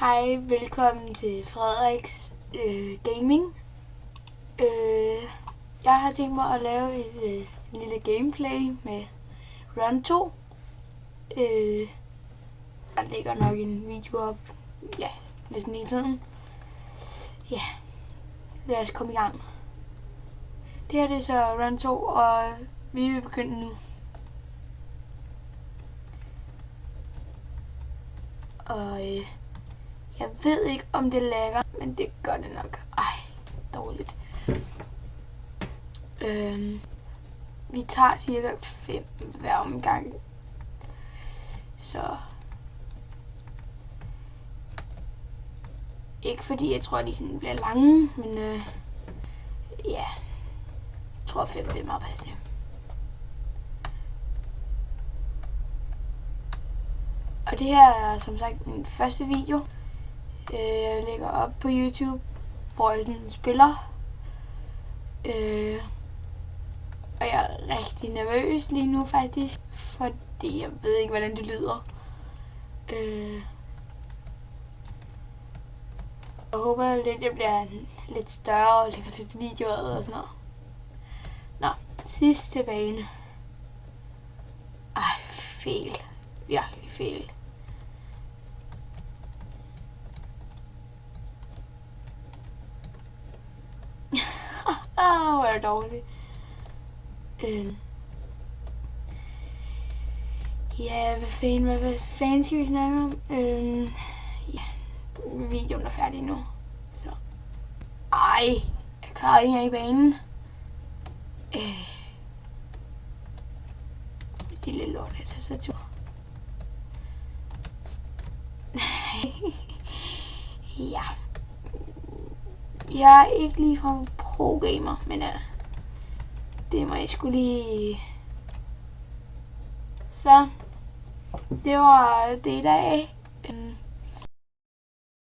Hej, velkommen til Frederiks Gaming. Jeg har tænkt mig at lave et lille gameplay med Run 2. Der ligger nok en video op, næsten hele tiden. Ja, lad os komme i gang. Det her det er så Run 2, og vi vil begynde nu. Og jeg ved ikke, om det lagger, men det gør det nok. Ej, dårligt. Vi tager cirka 5 hver omgang. Så ikke fordi jeg tror, de sådan bliver lange, men jeg tror 5 det er meget passende. Og det her er som sagt min første video. Jeg lægger op på YouTube, hvor jeg sådan spiller. Og jeg er rigtig nervøs lige nu faktisk, fordi jeg ved ikke, hvordan det lyder. Jeg håber lidt, jeg bliver lidt større og lægger lidt videoer og sådan noget. Nå, sidste bane. Ej, fejl. Virkelig fejl. Hvor er det dårligt. Ja, hvad fanden skal vi snakke om? Ja, videoen er færdig nu. Så. Ej, jeg klarer ikke her i banen. Det lille lort, jeg tager så tur. Ja. Jeg er ikke ligefrem pro-gamer, men det må jeg sgu lige. Så, det var det i dag.